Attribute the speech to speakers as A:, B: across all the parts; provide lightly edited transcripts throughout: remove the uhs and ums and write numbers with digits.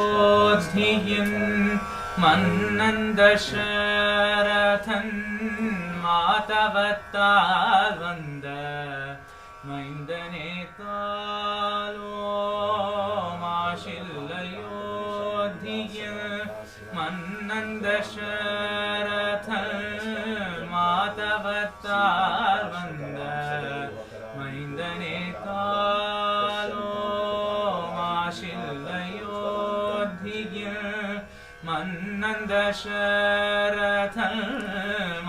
A: மாஷில்லையோத்தியின் மன்னன் தசரதன் மாதவத்தால் வந்த மைந்தனே தாலோ. மாஷில்லையோத்தியின் மன்னன் தசரதன் மாதவத்தால் வந்த மைந்தனே தாலோ. மாஷில்லையோத்தியின் மன்னன் தசரதன்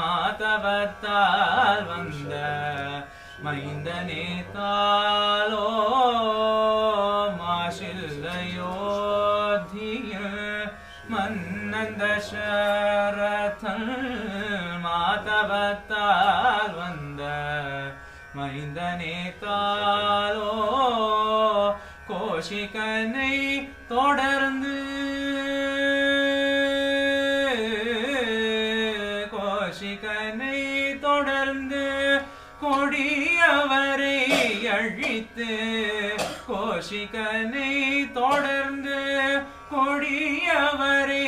A: மாதவத்தால் வந்த மைந்தனே தாலோ. மாஷில்லையோத்தியின் மன்னன் தசரதன் மாதவத்தால் வந்த மைந்தனே தாலோ. கோஷிகனை தொடர்ந்து கோஷிகனை தொடர்ந்து கொடியவரை அழித்து கோஷிகனை தொடர்ந்து கொடியவரை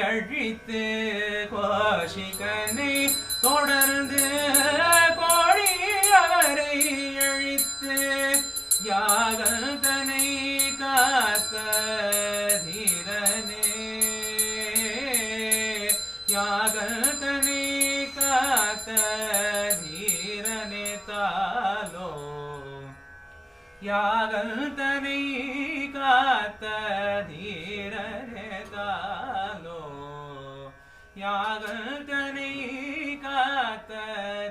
A: அழித்து கோஷிகனை தொடர்ந்து கொடியவரை அழித்து யாகந்தனை காத்த தீரனே. யாகந்தனை காத்த தீரனே தாலோ. யாகந்தனை காத்த தீரனே தாலோ. யாகந்தனை காத்த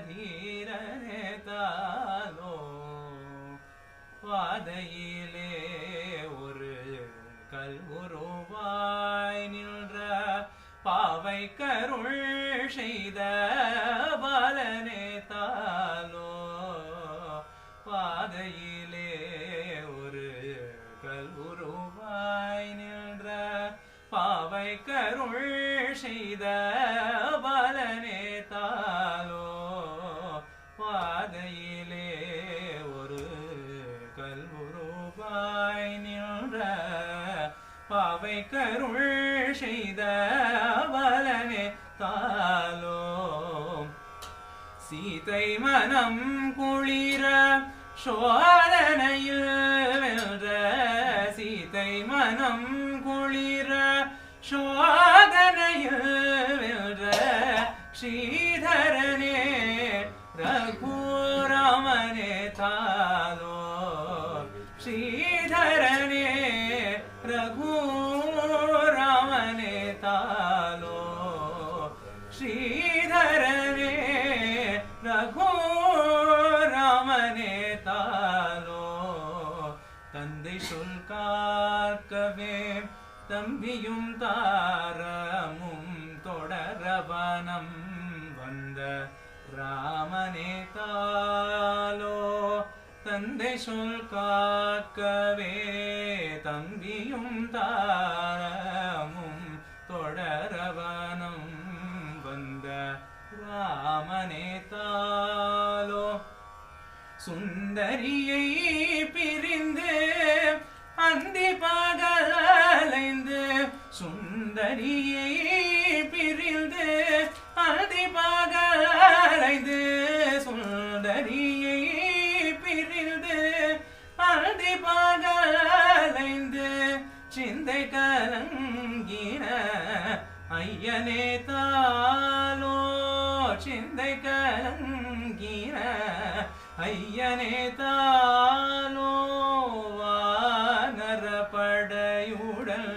A: தீரனே தாலோ. பாதையிலே ஒரு கல்வுருவாய் நின்ற பாவை கருள் செய்த பாலனே தாலோ. பாதையிலே ஒரு கல்வுருவாய் நின்ற பாவை கருள் செய்த பாலனே தாலோ. பாதையிலே ஒரு கல்வுருவாய் நின்ற பாவை கருள் செய்த பாலனே தாலோ. சீதை மனம் குளிர சோதனையில் வென்ற சீதை மனம் குளிர சோதனையில் வென்ற ஸ்ரீதரனே ரகுராமனே தாலோ. ஸ்ரீதரனே ரகுராமனே தாலோ. ஸ்ரீதரனே ரகுராமனே தாலோ. தந்தை சொல் காக்கவே தம்பியும் தாரமும் தொடரவனம் வந்த ராமனே தாலோ. தந்தை சொல் காக்கவே தம்பியும் தாரமும் தொடரவனம் வந்த ராமனே தாலோ. சுந்தரியை பிரிந்து அந்தி பகலைந்து சுந்தரியை பிரிந்து அந்தி பகலைந்து சுந்தரியை பிரிந்து அந்தி பகலைந்து சிந்தை கலங்கின ஐயனே தாலோ. சிந்தை கலங்கின ஐயனே தாலோ. வானரப்படையுடன்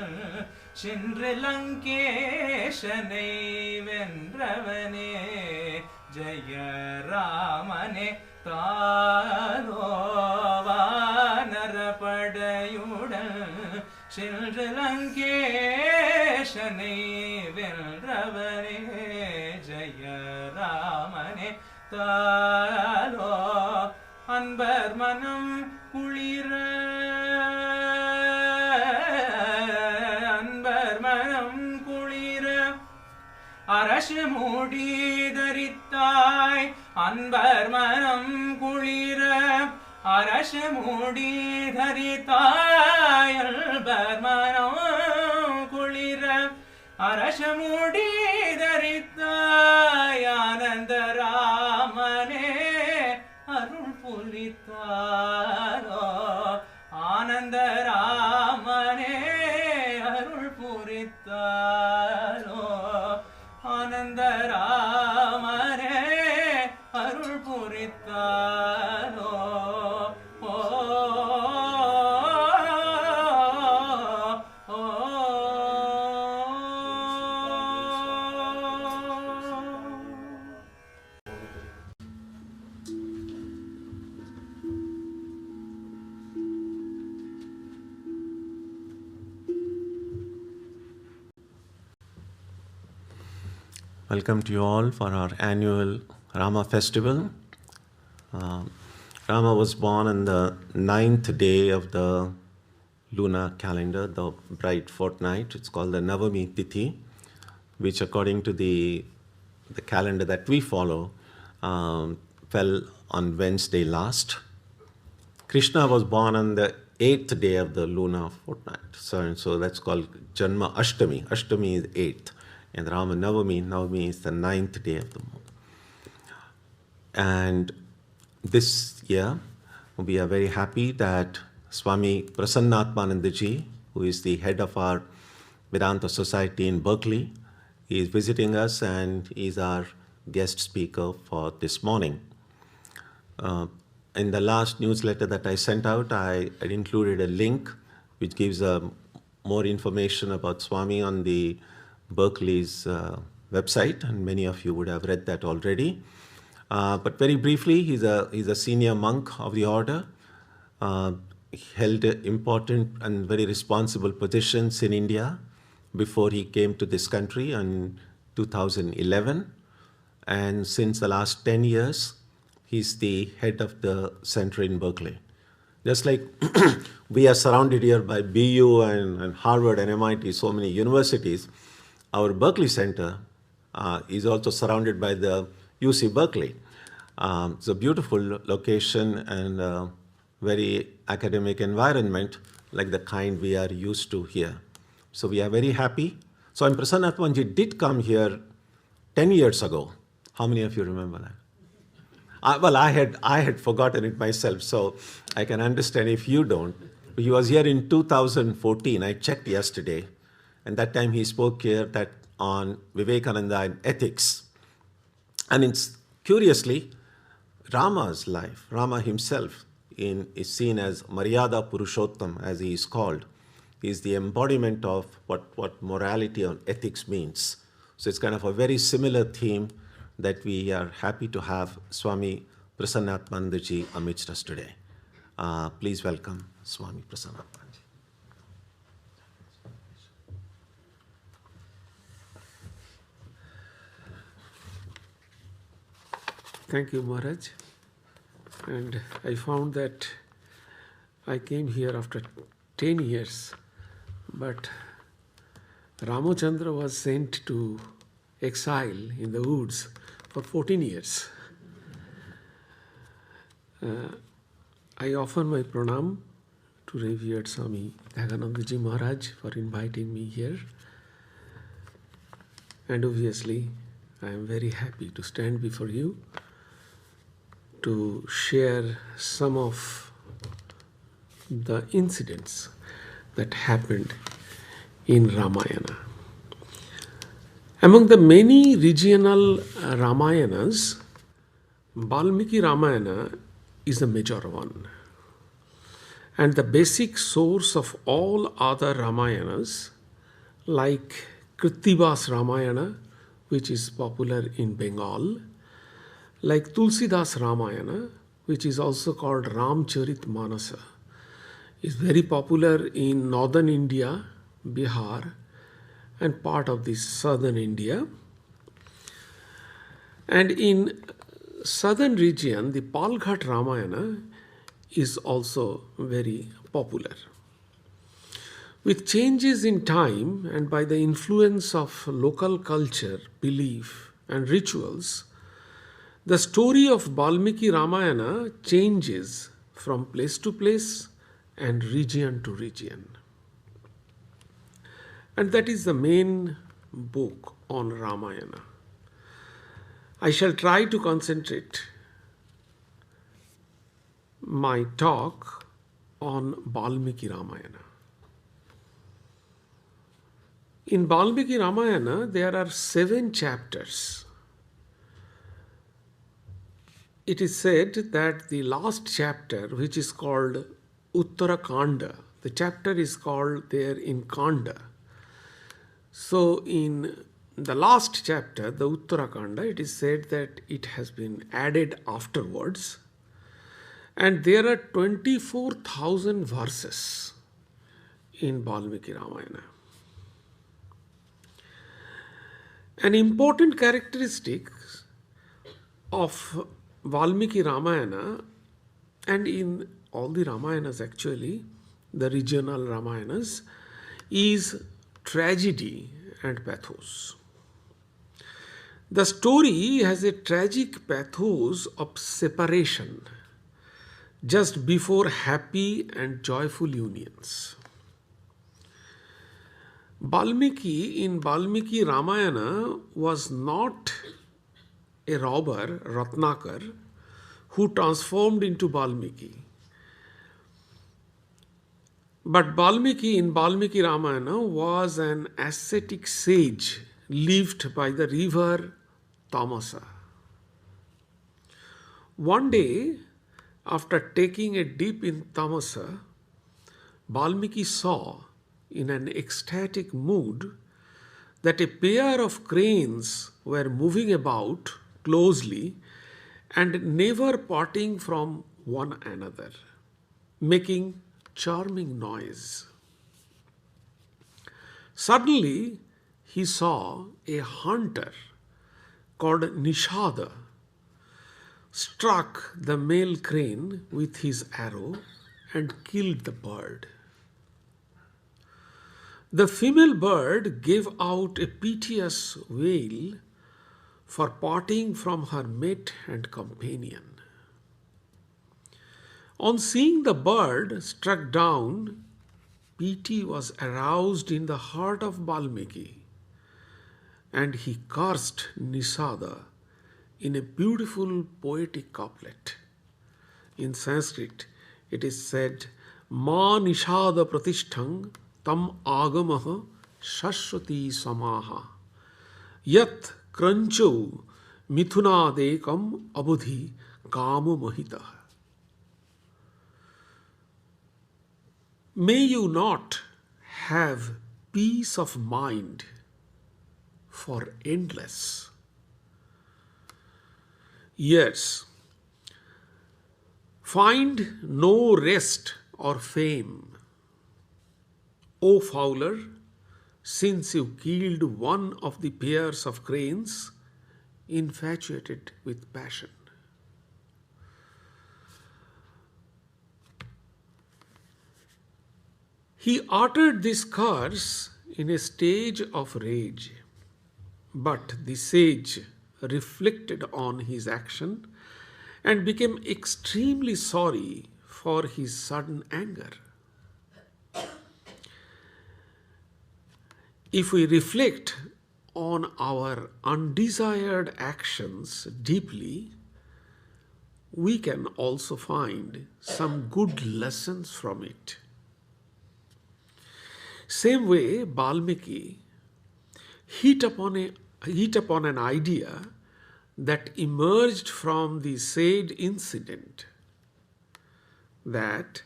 A: சென்று லங்கேஷனை வென்றவனே ஜெய ராமனே தாலோ. வானரப்படையுடன் சென்று லங்கேஷனை வென்றவனே ஜெய ராமனே தாலோ. அன்பர் மனம் குளிர அன்பர் மனம் குளிர அரசு மூடி தரித்தாய் அன்பர் மனம் குளிர அரசு மூடி தரித்தாயல் பர்மனம் குளிர அரசு மூடி தரித்தாய் ஆனந்த ராமனே அருள் புரித்தாரோ ஆனந்த ராமனே அருள் புரித்தாரோ ஆனந்த ராமனே அருள் புரித்தாரோ
B: Welcome to you all for our annual Rama festival. Rama was born on the 9th day of the lunar calendar, the bright fortnight. It's called the Navami Tithi, which according to the calendar that we follow, fell on Wednesday last. Krishna was born on the 8th day of the lunar fortnight. So that's called Janma Ashtami. Ashtami is 8th. And Rama Navami is the 9th day of the month. And this year, we are very happy that Swami Prasannatmanandaji, who is the head of our Vedanta Society in Berkeley, is visiting us and is our guest speaker for this morning. In the last newsletter that I sent out, I included a link which gives more information about Swami on the Berkeley's website, and many of you would have read that already. But very briefly, he's a senior monk of the order. He held important and very responsible positions in India before he came to this country in 2011. And since the last 10 years, he's the head of the center in Berkeley. Just like we are surrounded here by BU and Harvard and MIT, so many universities, our Berkeley Center is also surrounded by the UC Berkeley. It's a beautiful location and a very academic environment like the kind we are used to here. So we are very happy. So Prasannatmanji did come here 10 years ago. How many of you remember that? Well, I had forgotten it myself, so I can understand if you don't. He was here in 2014. I checked yesterday. And that time he spoke here on Vivekananda and ethics. And it's curiously, Rama's life, Rama himself is seen as Maryada Purushottam, as he is called. He is the embodiment of what morality and ethics means. So it's kind of a very similar theme that we are happy to have Swami Prasannatmanandaji amidst us today. Please welcome Swami Prasannatmanandaji.
C: Thank you, Maharaj. And I found that I came here after 10 years, but Ramachandra was sent to exile in the woods for 14 years. I offer my pranam to revered Swami Dhyaganandaji Maharaj for inviting me here. And obviously, I am very happy to stand before you to share some of the incidents that happened in Ramayana. Among the many regional Ramayanas, Valmiki Ramayana is the major one, and the basic source of all other Ramayanas, like Krittiva's Ramayana, which is popular in Bengal, like Tulsidas Ramayana, which is also called Ramcharitmanasa, is very popular in northern India, Bihar, and part of the southern India. And in southern region, the Palghat Ramayana is also very popular. With changes in time and by the influence of local culture, belief, and rituals, the story of Valmiki Ramayana changes from place to place and region to region. And that is the main book on Ramayana. I shall try to concentrate my talk on Valmiki Ramayana. In Valmiki Ramayana, there are 7 chapters. It is said that the last chapter, which is called Uttarakanda, the chapter is called there in Kanda. So in the last chapter, the Uttarakanda, it is said that it has been added afterwards. And there are 24,000 verses in Valmiki Ramayana. An important characteristic of Valmiki Ramayana, and in all the Ramayanas actually, the regional Ramayanas, is tragedy and pathos. The story has a tragic pathos of separation just before happy and joyful unions. Valmiki in Valmiki Ramayana was not a robber, Ratnakar, who transformed into Valmiki. But Valmiki in Valmiki Ramayana was an ascetic sage lived by the river Tamasa. One day, after taking a dip in Tamasa, Valmiki saw in an ecstatic mood that a pair of cranes were moving about closely and never parting from one another, making charming noise. Suddenly, he saw a hunter called Nishada struck the male crane with his arrow and killed the bird. The female bird gave out a piteous wail for parting from her mate and companion. On seeing the bird struck down, pity was aroused in the heart of Valmiki, and he cursed Nisada in a beautiful poetic couplet. In Sanskrit, it is said, Ma Nishada Pratishtang Tam Agamaha Shashwati Samaha Yat Krancho Mithunadekam Abudhi Kama Mahita. May you not have peace of mind for endless years. Find no rest or fame, O fowler, since you killed one of the pairs of cranes infatuated with passion. He uttered this curse in a stage of rage, but the sage reflected on his action and became extremely sorry for his sudden anger. If we reflect on our undesired actions deeply, we can also find some good lessons from it. Same way, Valmiki hit upon an idea that emerged from the said incident, that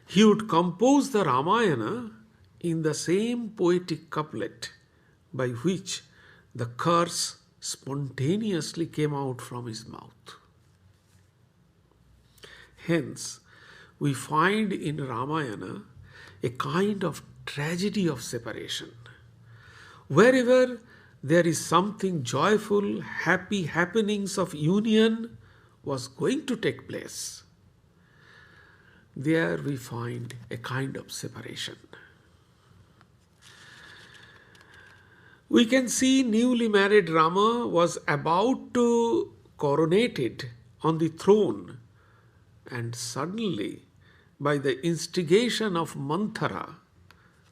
C: he would compose the Ramayana in the same poetic couplet by which the curse spontaneously came out from his mouth. Hence, we find in Ramayana a kind of tragedy of separation. Wherever there is something joyful, happy happenings of union was going to take place, there we find a kind of separation. We can see newly married Rama was about to coronated on the throne and suddenly, by the instigation of Manthara,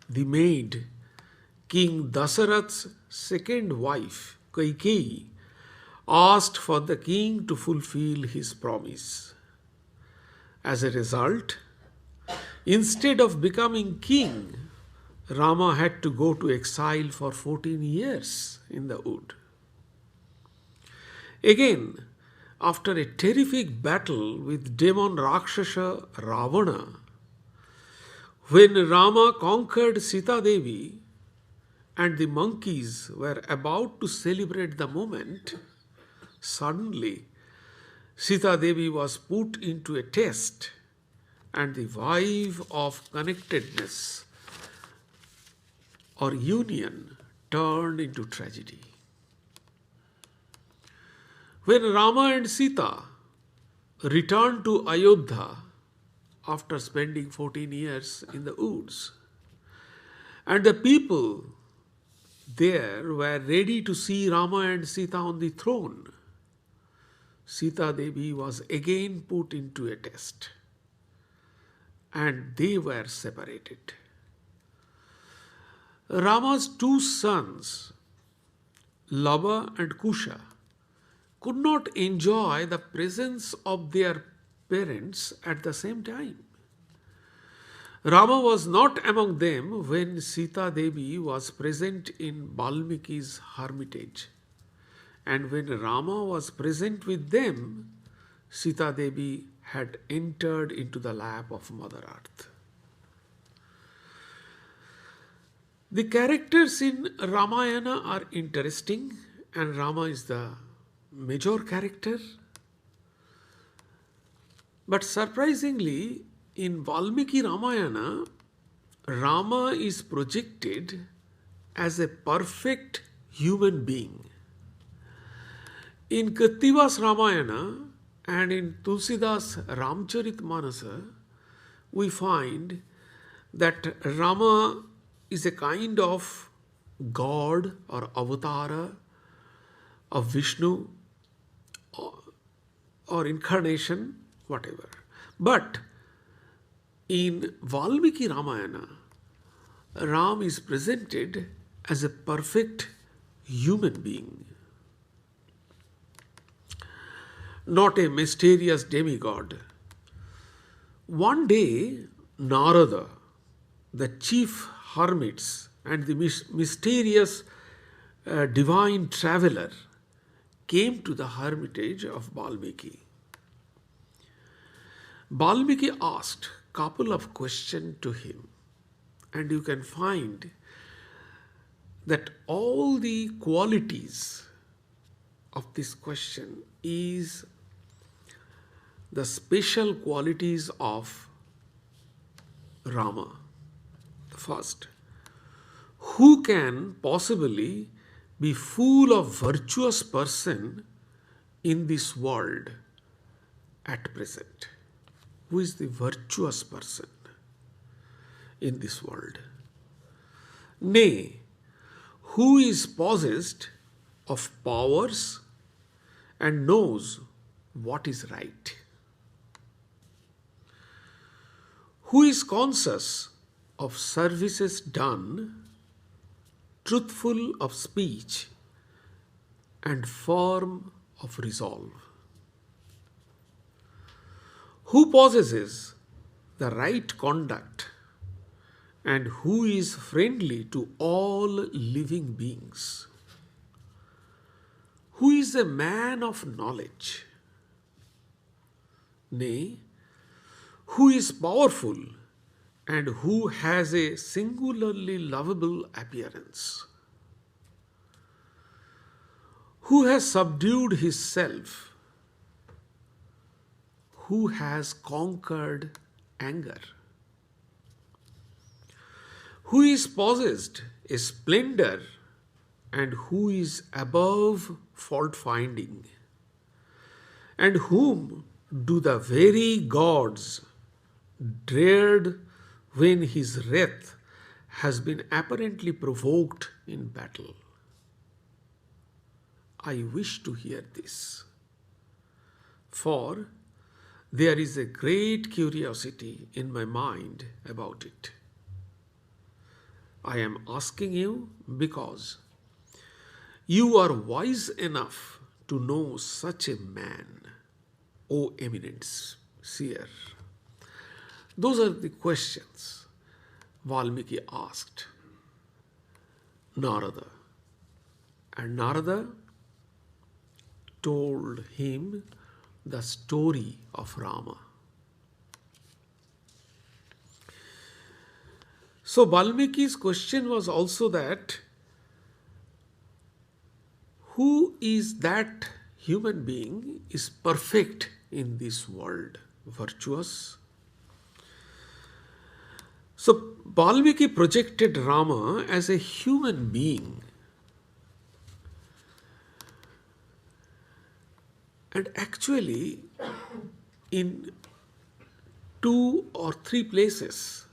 C: the maid, King Dasarath's second wife, Kaikeyi, asked for the king to fulfill his promise. As a result, instead of becoming king, Rama had to go to exile for 14 years in the wood. Again, after a terrific battle with demon Rakshasa Ravana, when Rama conquered Sita Devi and the monkeys were about to celebrate the moment, suddenly Sita Devi was put into a test and the vibe of connectedness or union turned into tragedy. When Rama and Sita returned to Ayodhya after spending 14 years in the woods, and the people there were ready to see Rama and Sita on the throne, Sita Devi was again put into a test and they were separated. Rama's two sons, Lava and Kusha, could not enjoy the presence of their parents at the same time. Rama was not among them when Sita Devi was present in Valmiki's hermitage. And when Rama was present with them, Sita Devi had entered into the lap of Mother Earth. The characters in Ramayana are interesting, and Rama is the major character. But surprisingly, in Valmiki Ramayana, Rama is projected as a perfect human being. In Kattivas Ramayana and in Tulsidas Ramcharitmanasa, we find that Rama is a kind of God or avatara of Vishnu or incarnation, whatever. But in Valmiki Ramayana, Ram is presented as a perfect human being, not a mysterious demigod. One day, Narada, the chief hermits and the mysterious divine traveler, came to the hermitage of Valmiki. Valmiki asked a couple of questions to him, and you can find that all the qualities of this question is the special qualities of Rama. First, who can possibly be full of virtuous person in this world at present? Who is the virtuous person in this world? Nay, who is possessed of powers and knows what is right? Who is conscious of services done, truthful of speech, and firm of resolve? Who possesses the right conduct and who is friendly to all living beings? Who is a man of knowledge? Nay, who is powerful and who has a singularly lovable appearance? Who has subdued his self? Who has conquered anger? Who is possessed a splendor and who is above fault finding? And whom do the very gods dread when his wrath has been apparently provoked in battle? I wish to hear this. For there is a great curiosity in my mind about it. I am asking you because you are wise enough to know such a man, O eminent seer. Those are the questions Valmiki asked Narada. And Narada told him the story of Rama. So Valmiki's question was also that who is that human being is perfect in this world, virtuous? So Valmiki projected Rama as a human being. And actually, in 2 or 3 places,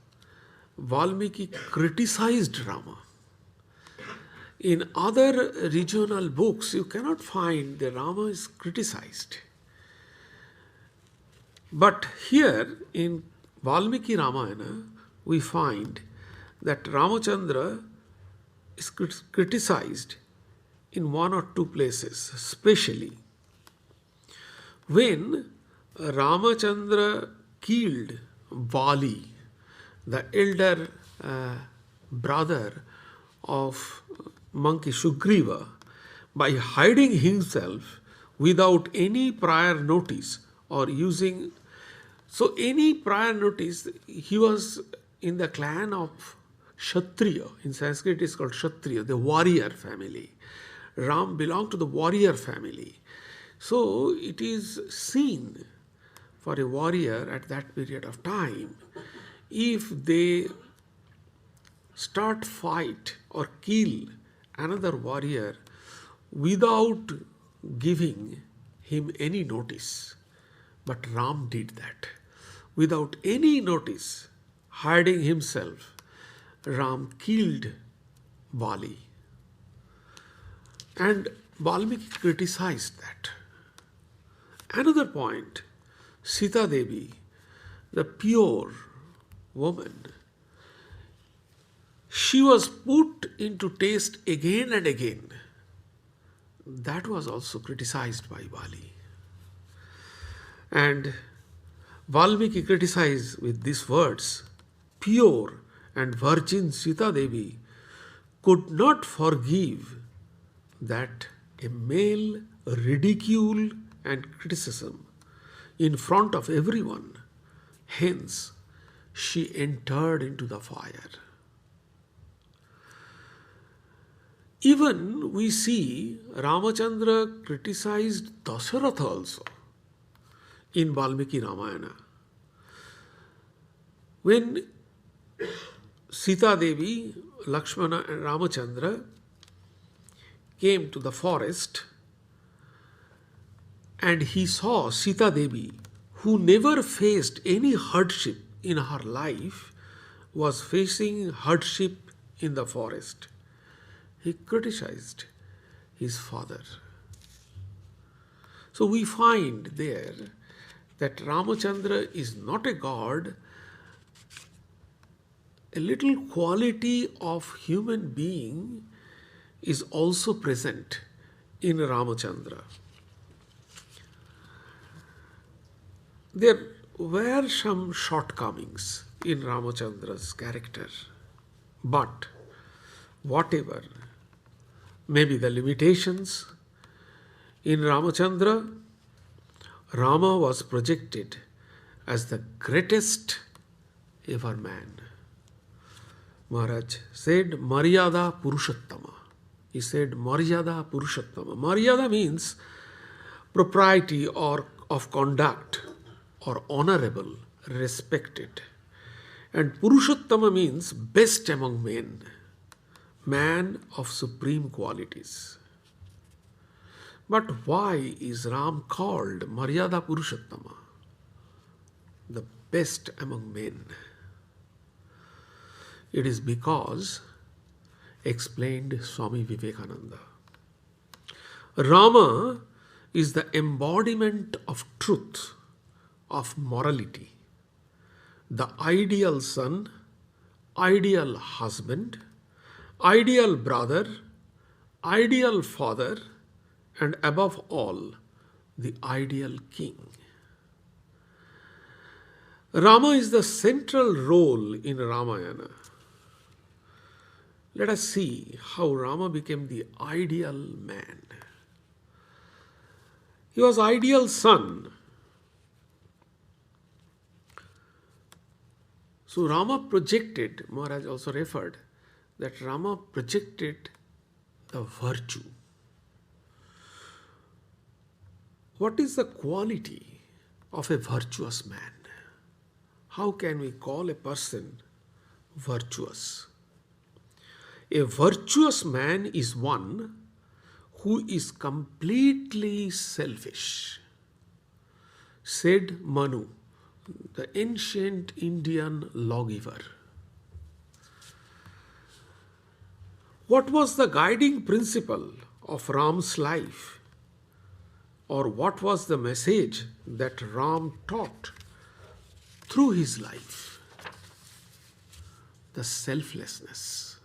C: Valmiki criticized Rama. In other regional books, you cannot find that Rama is criticized. But here in Valmiki Ramayana, we find that Ramachandra is criticized in 1 or 2 places, especially when Ramachandra killed Vali, the elder brother of monkey Sugriva, by hiding himself without any prior notice or using. So, any prior notice, he was in the clan of Kshatriya. In Sanskrit, it is called Kshatriya, the warrior family. Ram belonged to the warrior family. So, it is seen for a warrior at that period of time, if they start fight or kill another warrior without giving him any notice. But Ram did that. Without any notice, hiding himself, Ram killed Vali. And Valmiki criticized that. Another point, Sita Devi, the pure woman, she was put into test again and again. That was also criticized by Vali. And Valmiki criticized with these words, pure and virgin Sita Devi could not forgive that a male ridicule and criticism in front of everyone. Hence, she entered into the fire. Even we see Ramachandra criticized Dasharatha also in Valmiki Ramayana. When Sita Devi, Lakshmana and Ramachandra came to the forest, and he saw Sita Devi, who never faced any hardship in her life, was facing hardship in the forest. He criticized his father. So we find there that Ramachandra is not a god. A little quality of human being is also present in Ramachandra. There were some shortcomings in Ramachandra's character, but whatever may be the limitations, in Ramachandra, Rama was projected as the greatest ever man. Maharaj said Maryada Purushottama. He said Maryada Purushottama. Maryada means propriety or of conduct or honorable, respected. And Purushottama means best among men, man of supreme qualities. But why is Ram called Maryada Purushottama, the best among men? It is because, explained Swami Vivekananda, Rama is the embodiment of truth, of morality, the ideal son, ideal husband, ideal brother, ideal father, and above all, the ideal king. Rama is the central role in Ramayana. Let us see how Rama became the ideal man. He was ideal son. So Rama projected, Maharaj also referred, that Rama projected the virtue. What is the quality of a virtuous man? How can we call a person virtuous? A virtuous man is one who is completely selfish, said Manu, the ancient Indian lawgiver. What was the guiding principle of Ram's life? Or what was the message that Ram taught through his life? The selflessness.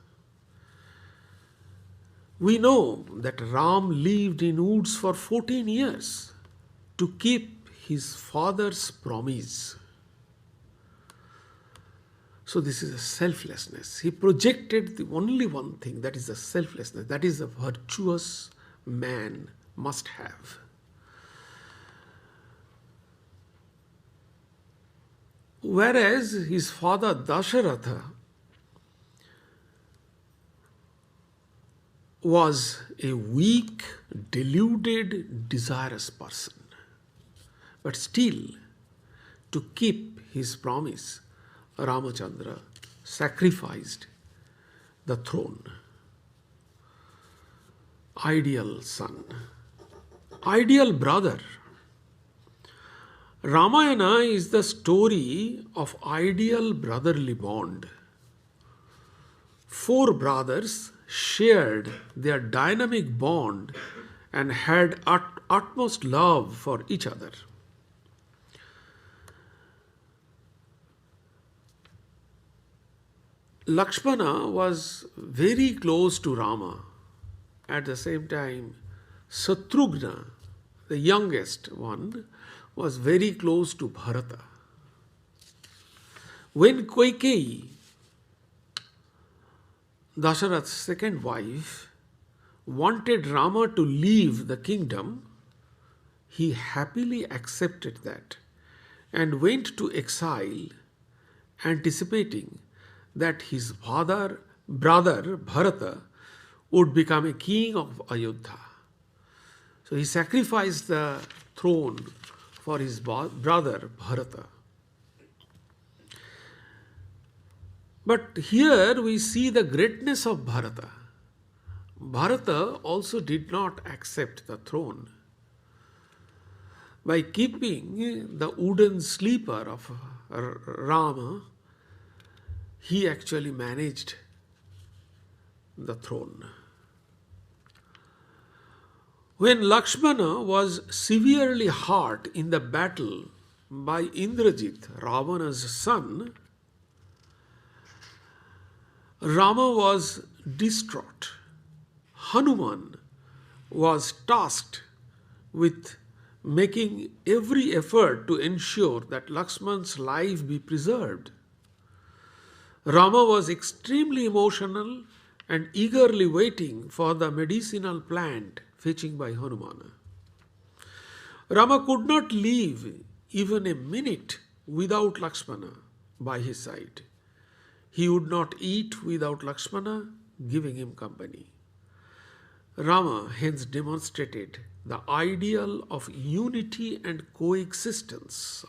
C: We know that Ram lived in woods for 14 years to keep his father's promise. So this is a selflessness. He projected the only one thing, that is the selflessness. That is a virtuous man must have. Whereas his father Dasharatha was a weak, deluded, desirous person. But still, to keep his promise, Ramachandra sacrificed the throne. Ideal son, ideal brother. Ramayana is the story of ideal brotherly bond. 4 brothers shared their dynamic bond and had utmost love for each other. Lakshmana was very close to Rama. At the same time, Satrughna, the youngest one, was very close to Bharata. When Kaikeyi, Dasharatha's second wife, wanted Rama to leave the kingdom, he happily accepted that and went to exile, anticipating that his brother Bharata would become a king of Ayodhya. So he sacrificed the throne for his brother Bharata. But here we see the greatness of Bharata. Bharata also did not accept the throne. By keeping the wooden sleeper of Rama, he actually managed the throne. When Lakshmana was severely hurt in the battle by Indrajit, Ravana's son, Rama was distraught. Hanuman was tasked with making every effort to ensure that Lakshman's life be preserved. Rama was extremely emotional and eagerly waiting for the medicinal plant fetching by Hanuman. Rama could not live even a minute without Lakshmana by his side. He would not eat without Lakshmana giving him company. Rama hence demonstrated the ideal of unity and coexistence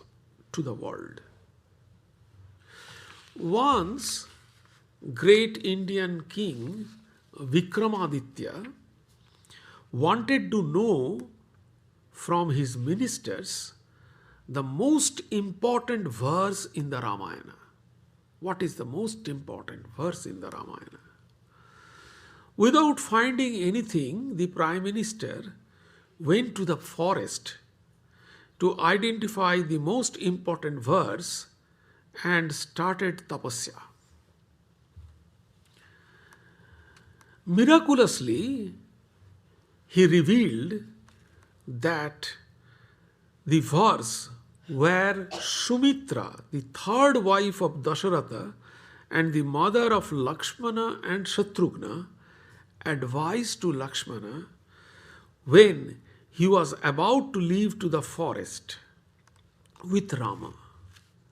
C: to the world. Once, great Indian king Vikramaditya wanted to know from his ministers the most important verse in the Ramayana. What is the most important verse in the Ramayana? Without finding anything, the Prime Minister went to the forest to identify the most important verse and started tapasya. Miraculously, he revealed that the verse where Sumitra, the third wife of Dasharatha and the mother of Lakshmana and Shatrughna, advised to Lakshmana when he was about to leave to the forest with Rama.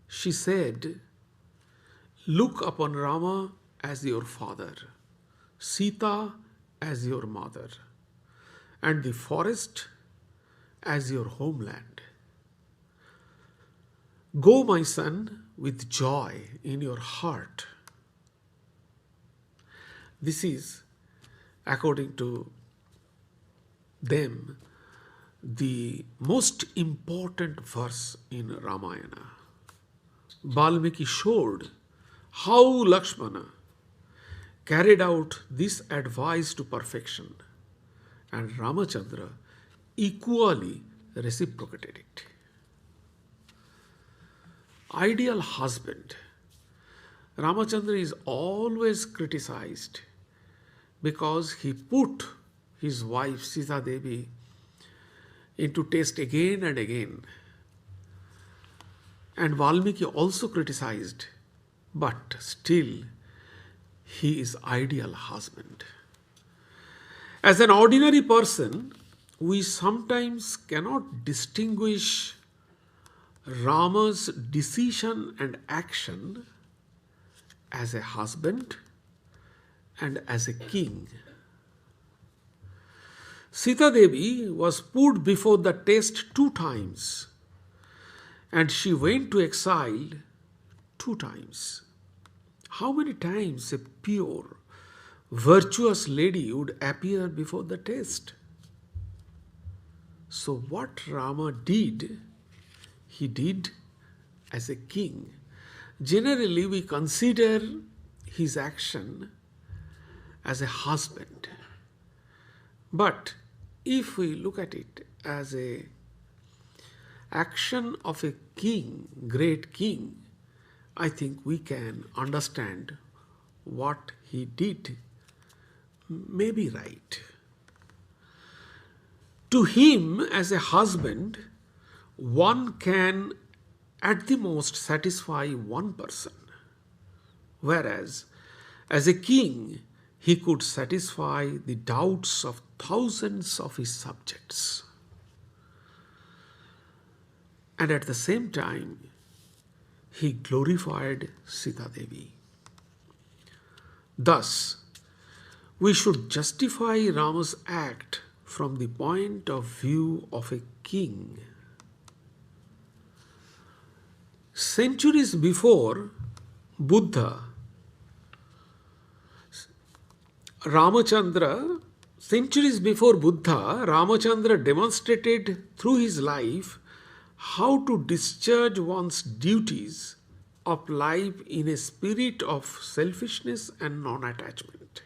C: She said, "Look upon Rama as your father, Sita as your mother, and the forest as your homeland. Go, my son, with joy in your heart." This is, according to them, the most important verse in Ramayana. Valmiki showed how Lakshmana carried out this advice to perfection, and Ramachandra equally reciprocated it. Ideal husband. Ramachandra is always criticized because he put his wife Sita Devi into test again and again. And Valmiki also criticized, but still he is ideal husband. As an ordinary person, we sometimes cannot distinguish Rama's decision and action as a husband and as a king. Sita Devi was put before the test 2 times, and she went to exile 2 times. How many times a pure, virtuous lady would appear before the test? So what Rama did, he did as a king. Generally, we consider his action as a husband. But if we look at it as a action of a king, great king, I think we can understand what he did may be right. To him, as a husband, one can at the most satisfy one person, whereas as a king, he could satisfy the doubts of thousands of his subjects. And at the same time, he glorified Sita Devi. Thus, we should justify Rama's act from the point of view of a king. Centuries before Buddha, Ramachandra demonstrated through his life how to discharge one's duties of life in a spirit of selfishness and non-attachment.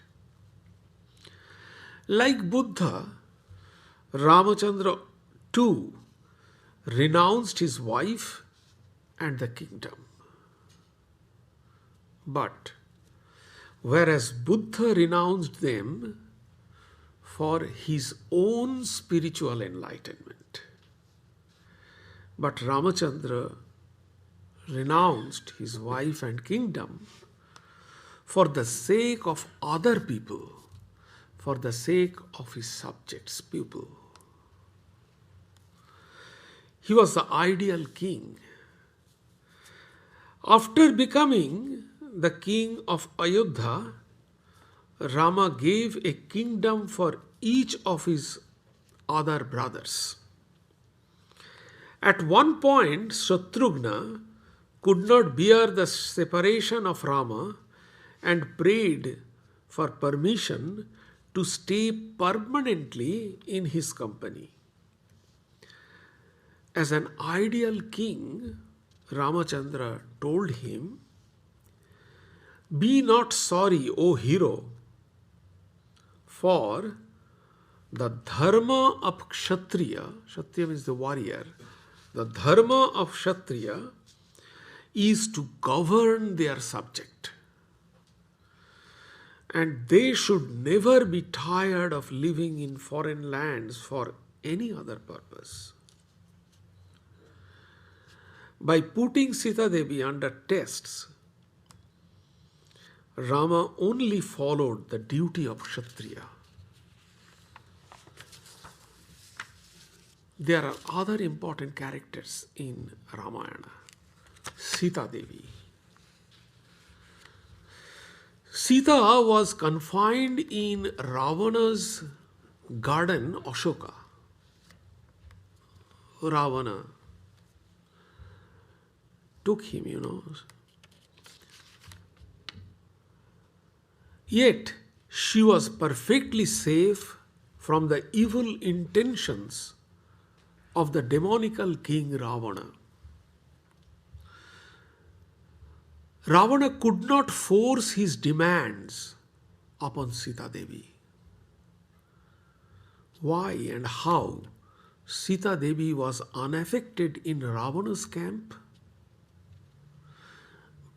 C: Like Buddha, Ramachandra too renounced his wife and the kingdom. But whereas Buddha renounced them for his own spiritual enlightenment, but Ramachandra renounced his wife and kingdom for the sake of other people, for the sake of his subjects, people. He was the ideal king. After becoming the king of Ayodhya, Rama gave a kingdom for each of his other brothers. At one point, Shatrughna could not bear the separation of Rama and prayed for permission to stay permanently in his company. As an ideal king, Ramachandra told him, "Be not sorry, O hero, for the dharma of Kshatriya," Kshatriya means the warrior, The dharma of Kshatriya is to govern their subject. And they should never be tired of living in foreign lands for any other purpose. By putting Sita Devi under tests, Rama only followed the duty of Kshatriya. There are other important characters in Ramayana. Sita Devi. Sita was confined in Ravana's garden, Ashoka. Ravana took him, Yet, she was perfectly safe from the evil intentions of the demonical king Ravana. Ravana could not force his demands upon Sita Devi. Why and how Sita Devi was unaffected in Ravana's camp?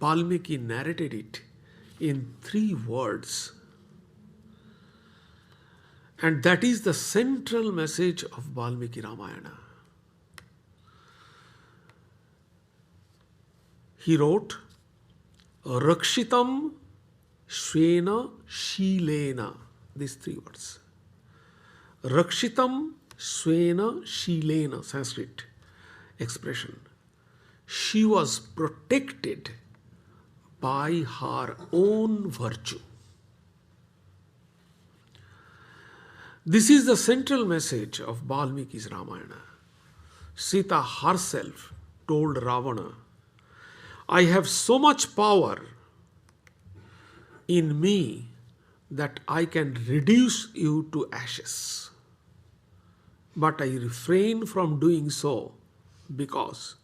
C: Valmiki narrated it in 3 words. And that is the central message of Valmiki Ramayana. He wrote, Rakshitam Shvena Shilena. These 3 words. Rakshitam Shvena Shilena, Sanskrit expression. She was protected by her own virtue. This is the central message of Valmiki's Ramayana. Sita herself told Ravana, I have so much power in me that I can reduce you to ashes. But I refrain from doing so because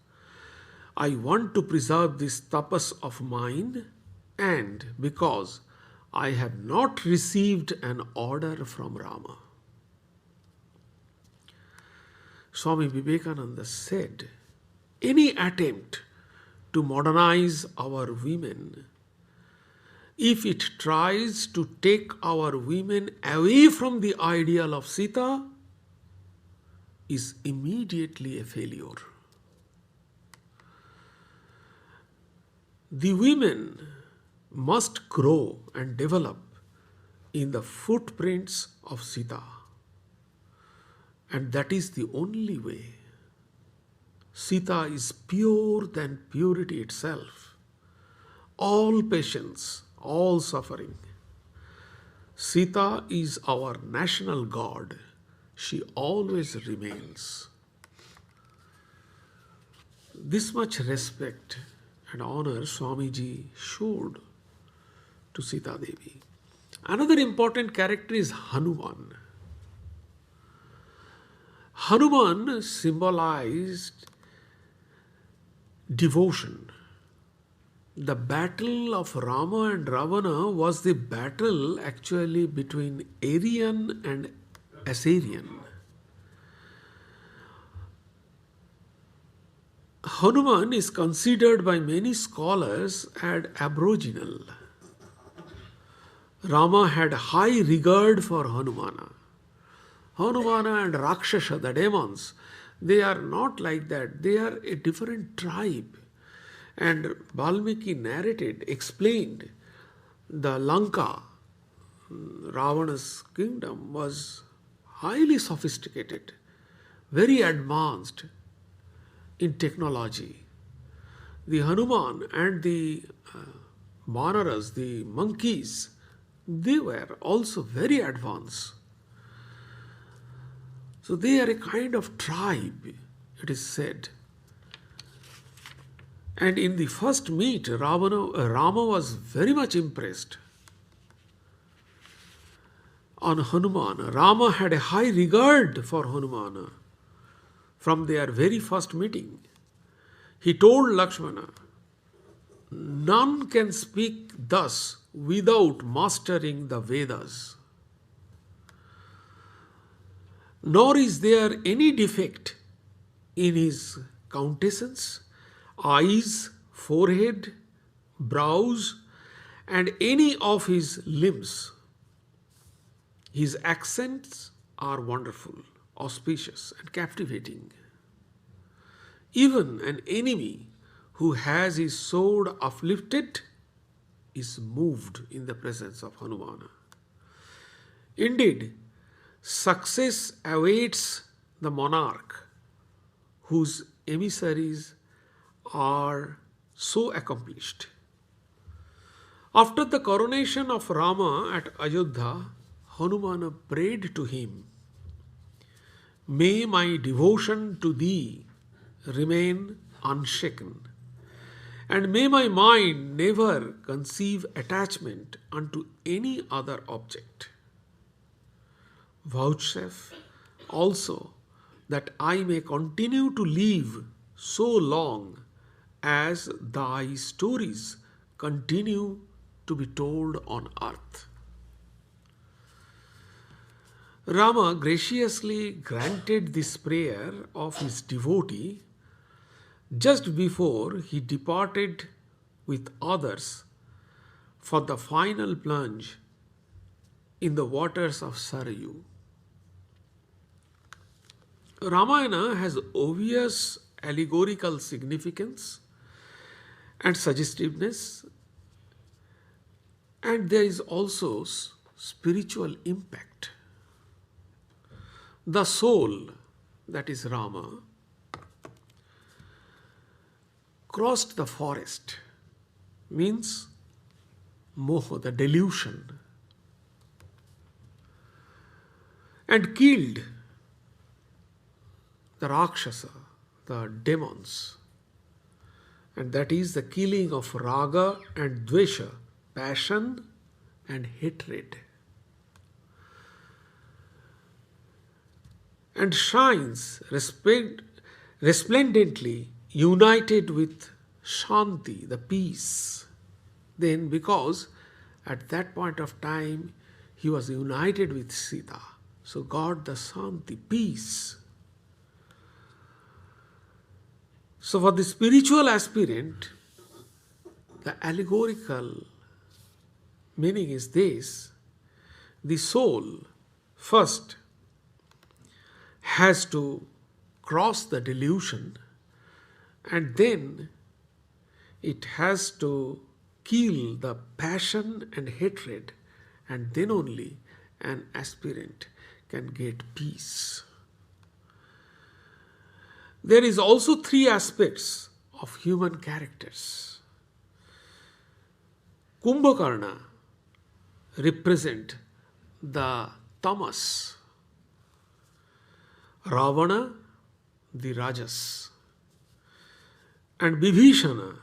C: I want to preserve this tapas of mine and because I have not received an order from Rama. Swami Vivekananda said, any attempt to modernize our women, if it tries to take our women away from the ideal of Sita, is immediately a failure. The women must grow and develop in the footprints of Sita. And that is the only way. Sita is pure than purity itself. All patience, all suffering. Sita is our national god. She always remains. This much respect and honor Swamiji showed to Sita Devi. Another important character is Hanuman. Hanuman symbolized devotion. The battle of Rama and Ravana was the battle actually between Aryan and Assyrian. Hanuman is considered by many scholars as aboriginal. Rama had high regard for Hanumana. Hanumana and Rakshasa, the demons, they are not like that. They are a different tribe. And Valmiki narrated, explained, the Lanka, Ravana's kingdom, was highly sophisticated, very advanced in technology. The Hanuman and the Vanaras, the monkeys, they were also very advanced. So they are a kind of tribe, it is said. And in the first meet, Rama was very much impressed on Hanuman. Rama had a high regard for Hanuman from their very first meeting. He told Lakshmana, none can speak thus without mastering the Vedas. Nor is there any defect in his countenance, eyes, forehead, brows, and any of his limbs. His accents are wonderful, auspicious, and captivating. Even an enemy who has his sword uplifted is moved in the presence of Hanumana. Indeed, success awaits the monarch whose emissaries are so accomplished. After the coronation of Rama at Ayodhya, Hanumana prayed to him, "May my devotion to thee remain unshaken, and may my mind never conceive attachment unto any other object. Vouchsafe also that I may continue to live so long as thy stories continue to be told on earth." Rama graciously granted this prayer of his devotee just before he departed with others for the final plunge in the waters of Sarayu. Ramayana has obvious allegorical significance and suggestiveness, and there is also spiritual impact. The soul, that is Rama, crossed the forest, means moha, the delusion, and killed the Rakshasa, the demons. And that is the killing of raga and dvesha, passion and hatred. And shines resplendently united with Shanti, the peace. Then, because at that point of time he was united with Sita, so got the Shanti, peace. So for the spiritual aspirant, the allegorical meaning is this: the soul first has to cross the delusion, and then it has to kill the passion and hatred, and then only an aspirant can get peace. There is also three aspects of human characters. Kumbhakarna represent the tamas, Ravana the rajas, and Bibhishana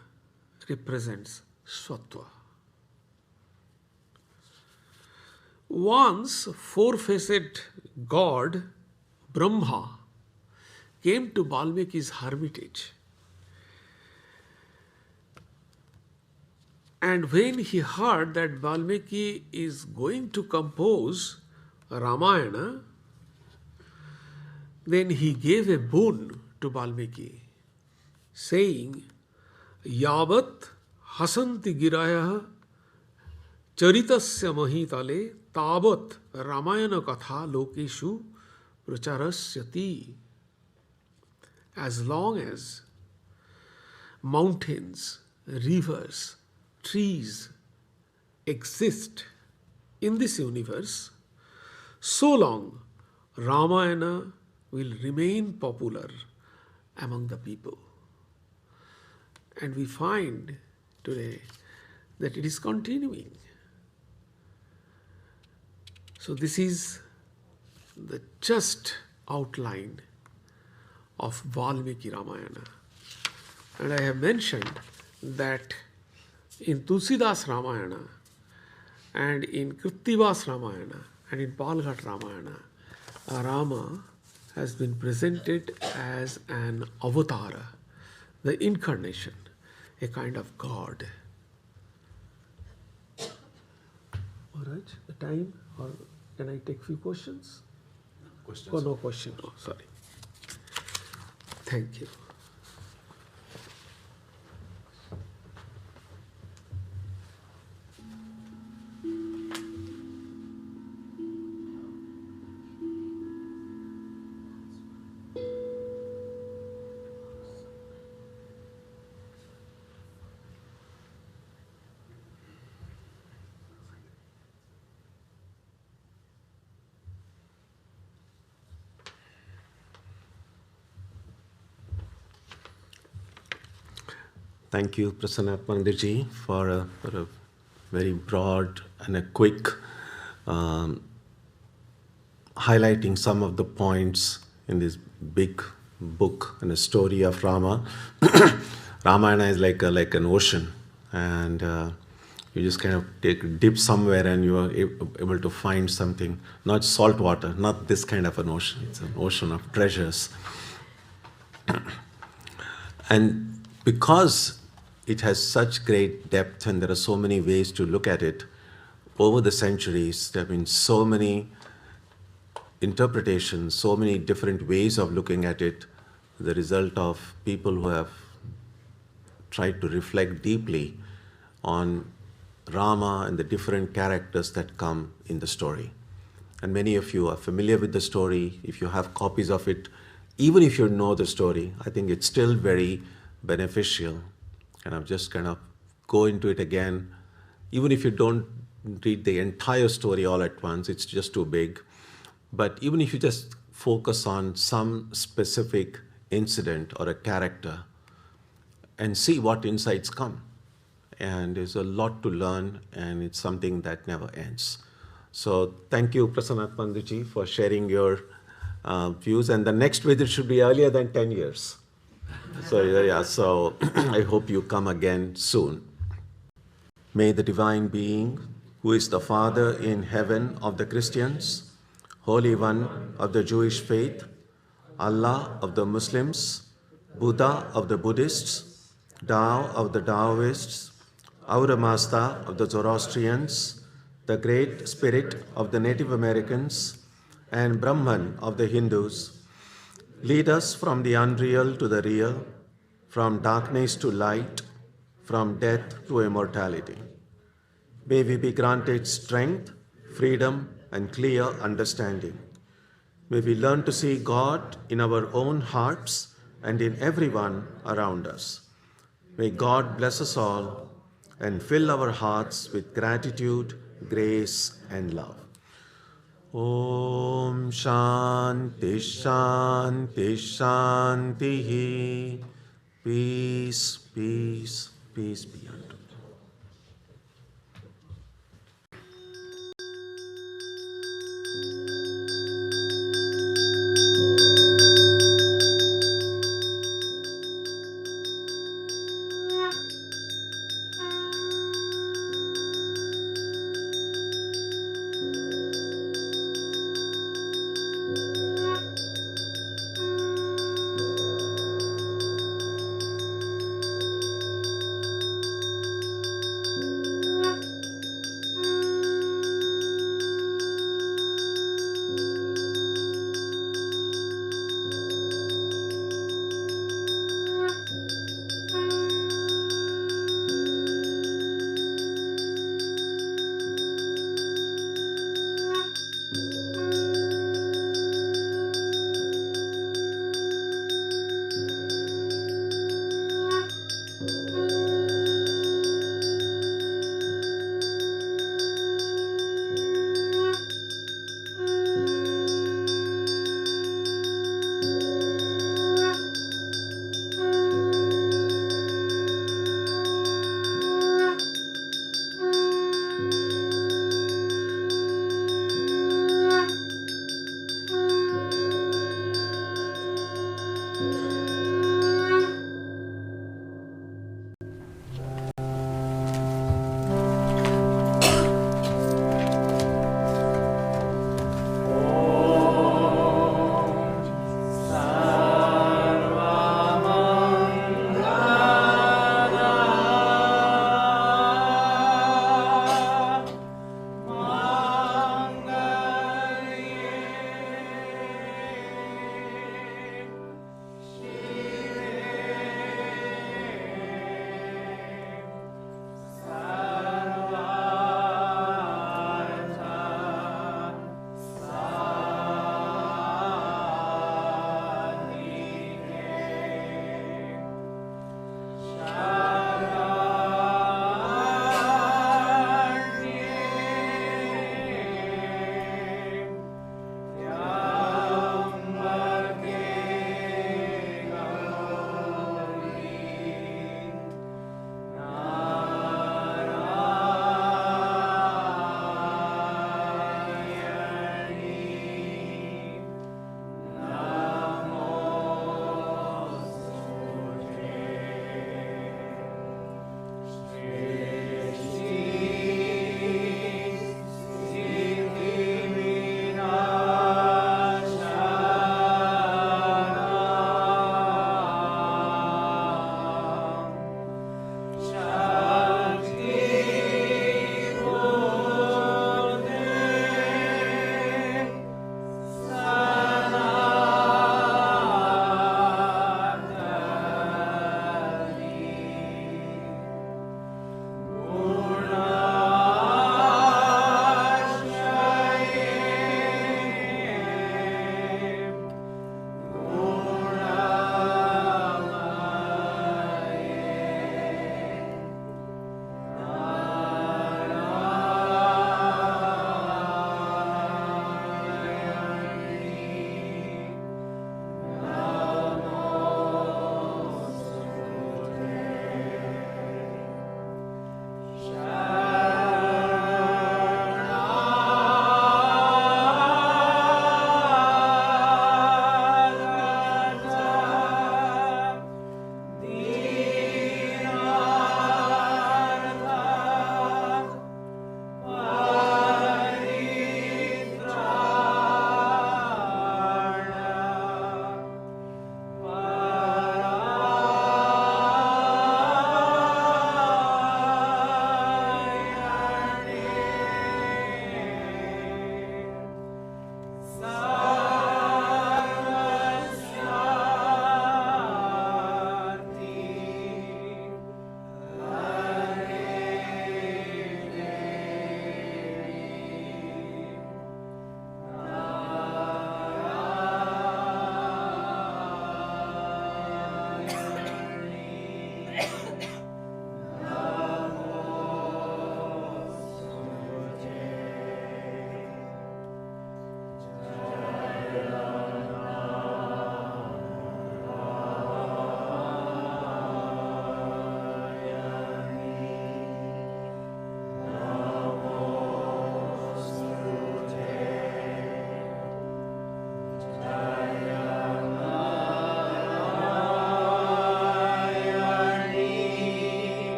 C: represents sattva. Once four-faced god Brahma came to Valmiki's hermitage, and when he heard that Valmiki is going to compose Ramayana, then he gave a boon to Valmiki, saying, "Yavat hasanti girayah charitasya mahitale tavat Ramayana katha lokeshu pracharasyati." As long as mountains, rivers, trees exist in this universe, so long Ramayana will remain popular among the people. And we find today that it is continuing. So this is the just outline of Valmiki Ramayana. And I have mentioned that in Tulsidas Ramayana and in Krittivas Ramayana and in Palghat Ramayana, Rama has been presented as an avatara, the incarnation, a kind of God. All right, the time, or can I take few questions?
B: Questions?
C: Oh, no question. Oh, sorry. Thank you.
B: Thank you, Prasanna Panditji, for a very broad and a quick highlighting some of the points in this big book and a story of Rama. Ramayana is like an ocean, and you just kind of take a dip somewhere and you are able to find something, not salt water, not this kind of an ocean. It's an ocean of treasures. And because it has such great depth and there are so many ways to look at it, over the centuries there have been so many interpretations, so many different ways of looking at it, the result of people who have tried to reflect deeply on Rama and the different characters that come in the story. And many of you are familiar with the story. If you have copies of it, even if you know the story, I think it's still very beneficial. And I've just kind of go into it again. Even if you don't read the entire story all at once, it's just too big. But even if you just focus on some specific incident or a character and see what insights come. And there's a lot to learn, and it's something that never ends. So thank you, Prasanna Panditji, for sharing your views. And the next visit should be earlier than 10 years. So I hope you come again soon. May the Divine Being, who is the Father in heaven of the Christians, Holy One of the Jewish faith, Allah of the Muslims, Buddha of the Buddhists, Tao of the Taoists, Ahura Mazda of the Zoroastrians, the Great Spirit of the Native Americans, and Brahman of the Hindus, lead us from the unreal to the real, from darkness to light, from death to immortality. May we be granted strength, freedom, and clear understanding. May we learn to see God in our own hearts and in everyone around us. May God bless us all and fill our hearts with gratitude, grace, and love. Om Shanti Shanti Shanti. Peace, peace, peace be unto you.